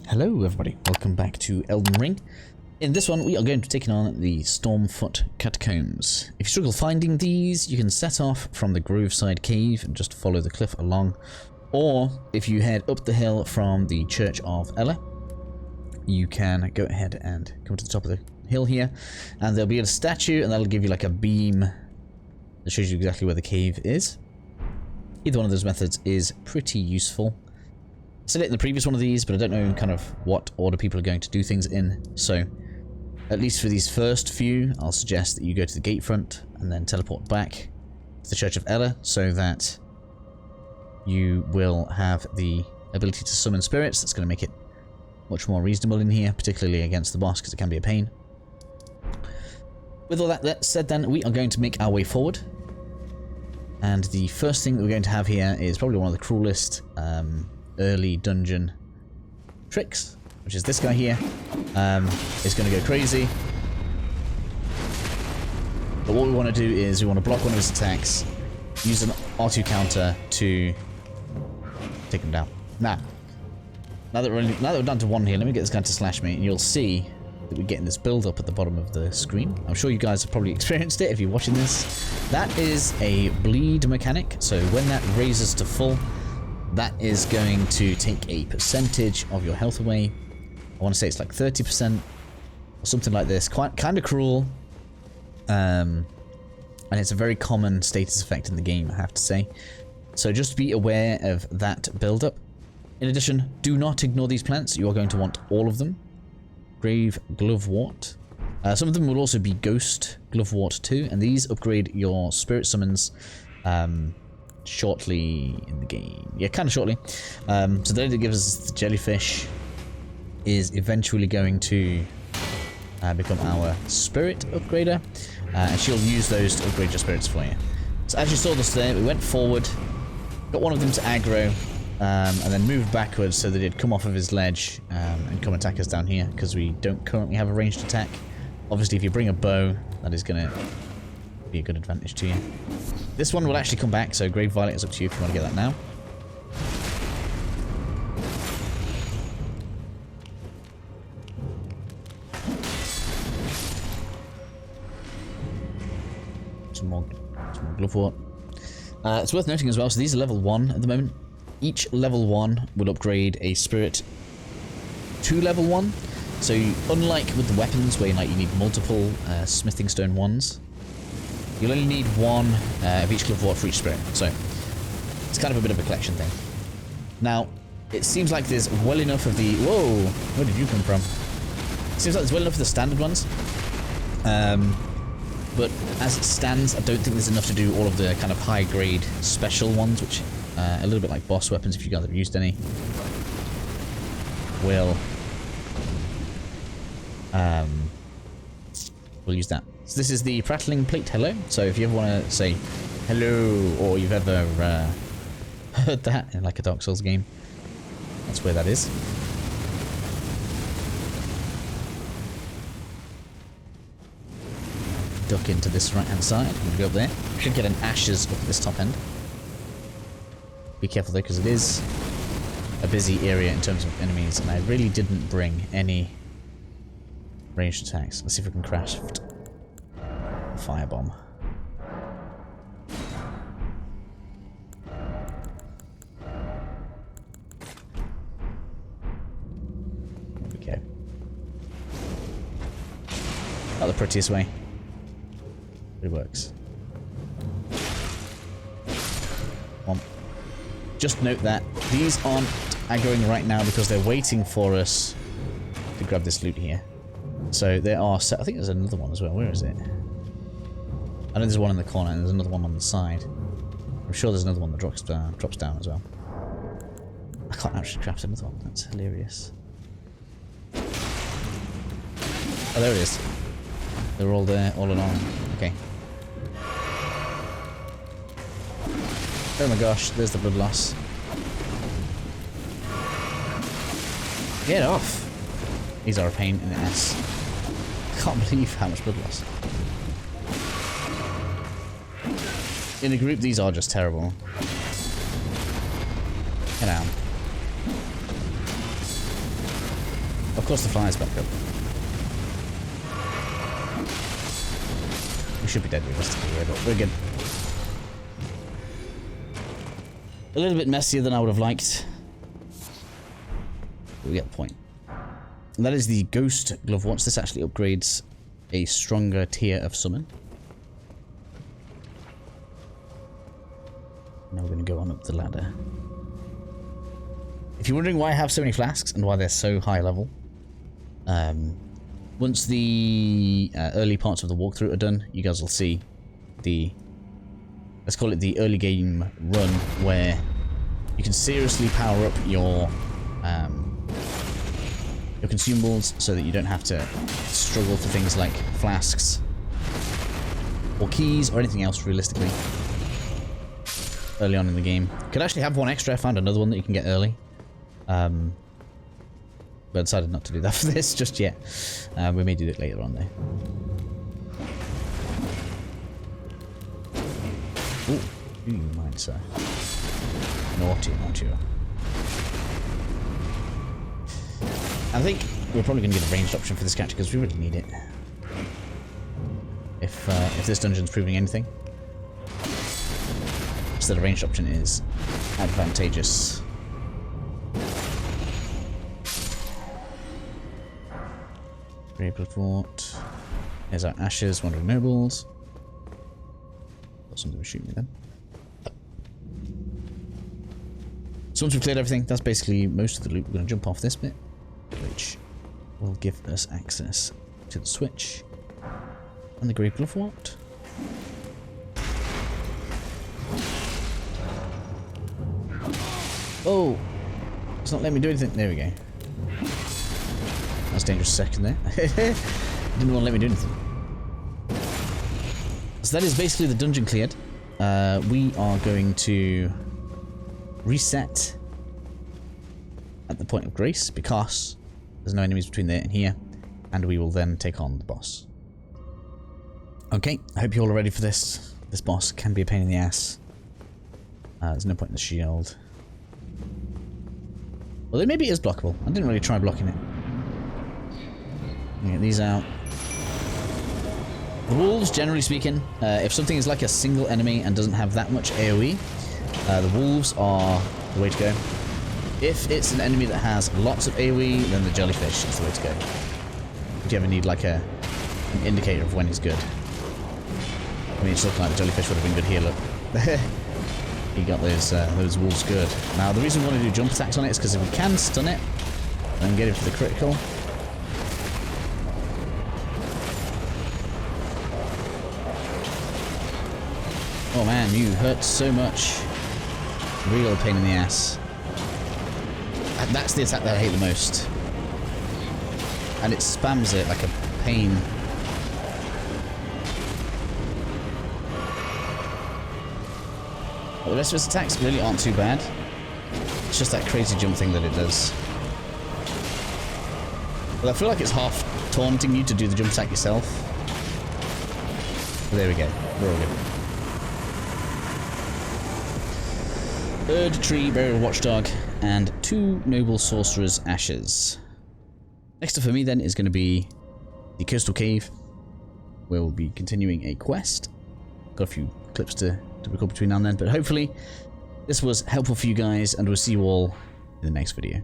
Hello everybody, welcome back to Elden Ring. In this one we are going to be taking on the Stormfoot Catacombs. If you struggle finding these, you can set off from the Groveside Cave and just follow the cliff along. Or if you head up the hill from the Church of Ella, you can go ahead and come to the top of the hill here, and there'll be a statue and that'll give you like a beam that shows you exactly where the cave is. Either one of those methods is pretty useful. I said it in the previous one of these, but I don't know kind of what order people are going to do things in, so at least for these first few, I'll suggest that you go to the gate front and then teleport back to the Church of Ella, so that you will have the ability to summon spirits. That's going to make it much more reasonable in here, particularly against the boss, because it can be a pain. With all that said then, we are going to make our way forward. And the first thing that we're going to have here is probably one of the cruelest early dungeon tricks, which is this guy here. Is going to go crazy. But what we want to do is we want to block one of his attacks, use an R2 counter to take him down. Now that we're down to one here, let me get this guy to slash me, and you'll see that we're getting this build up at the bottom of the screen. I'm sure you guys have probably experienced it if you're watching this. That is a bleed mechanic, so when that raises to full, that is going to take a percentage of your health away. I want to say it's like 30% or something like this. Kind of cruel. And it's a very common status effect in the game, I have to say. So just be aware of that build-up. In addition, do not ignore these plants. You are going to want all of them. Grave Glovewort. Some of them will also be Ghost Glovewort too, and these upgrade your spirit summons shortly in the game. Yeah, kind of shortly. So the lady that gives us the jellyfish is eventually going to become our spirit upgrader, and she'll use those to upgrade your spirits for you. So as you saw this there, we went forward, got one of them to aggro, and then moved backwards so that it'd come off of his ledge and come attack us down here, because we don't currently have a ranged attack. Obviously, if you bring a bow, that is going to be a good advantage to you. This one will actually come back, so Grave Violet is up to you if you want to get that now. Some more Glovewort. It's worth noting as well, so these are level 1 at the moment. Each level 1 will upgrade a spirit to level 1. So unlike with the weapons where you need multiple smithing stone ones, you'll only need one of each Glovewort for each spirit. So it's kind of a bit of a collection thing. Now, it seems like there's well enough of the... Whoa! Where did you come from? It seems like there's well enough of the standard ones. But as it stands, I don't think there's enough to do all of the kind of high-grade special ones, which a little bit like boss weapons, if you guys have used any, will we'll use that. So this is the prattling plate hello. So if you ever want to say hello, or you've ever heard that in like a Dark Souls game, that's where that is. Duck into this right hand side. I'm gonna go up there. Should get an ashes up this top end. Be careful though, because it is a busy area in terms of enemies, and I really didn't bring any ranged attacks. Let's see if we can craft a firebomb. There we go. Not the prettiest way. It works. Just note that these aren't aggroing right now because they're waiting for us to grab this loot here. So there are... I think there's another one as well. Where is it? I know there's one in the corner and there's another one on the side. I'm sure there's another one that drops down as well. I can't actually craft another one. That's hilarious. Oh, there it is. They're all there, all along. Okay. Oh my gosh, there's the blood loss. Get off! These are a pain in the ass. I can't believe how much blood loss. In a group, these are just terrible. Get down. Of course the fire's back up. We should be dead realistically here, but we're good. A little bit messier than I would have liked. But we get the point. And that is the Ghost Glove Watch. This actually upgrades a stronger tier of summon. Now we're going to go on up the ladder. If you're wondering why I have so many flasks and why they're so high level, once the early parts of the walkthrough are done, you guys will see the, let's call it the early game run, where you can seriously power up your consumables so that you don't have to struggle for things like flasks or keys or anything else realistically early on in the game. Could actually have one extra. I found another one that you can get early. But I decided not to do that for this just yet. We may do it later on though. Oh, do you mind, sir? Naughty, naughty. I think we're probably going to get a ranged option for this character because we really need it. If this dungeon's proving anything, so the ranged option is advantageous. Grey Blood Fort. Here's our ashes, Wandering Nobles. Thought somebody was shooting me then. So once we've cleared everything, that's basically most of the loot. We're going to jump off this bit, which will give us access to the switch and the Grey Blood Fort. Oh! It's not letting me do anything. There we go. That's a dangerous second there. Didn't want to let me do anything. So that is basically the dungeon cleared. We are going to reset at the point of grace because there's no enemies between there and here, and we will then take on the boss. Okay, I hope you all are ready for this. This boss can be a pain in the ass. There's no point in the shield. Well, maybe it is blockable. I didn't really try blocking it. Get these out. The wolves, generally speaking, if something is like a single enemy and doesn't have that much AoE, the wolves are the way to go. If it's an enemy that has lots of AoE, then the jellyfish is the way to go. If you ever need like an indicator of when he's good. I mean, it's looking like the jellyfish would have been good here, look. He got those wolves good. Now, the reason we want to do jump attacks on it is because if we can stun it and get him for the critical, oh man, you hurt so much. Real pain in the ass. And that's the attack that I hate the most. And it spams it like a pain. But the rest of its attacks really aren't too bad. It's just that crazy jump thing that it does. But I feel like it's half taunting you to do the jump attack yourself. But there we go. We're all good. Erdtree, Burial Watchdog, and 2 Noble Sorcerer's Ashes. Next up for me then is going to be the Coastal Cave, where we'll be continuing a quest. Got a few clips to record between now and then, but hopefully this was helpful for you guys, and we'll see you all in the next video.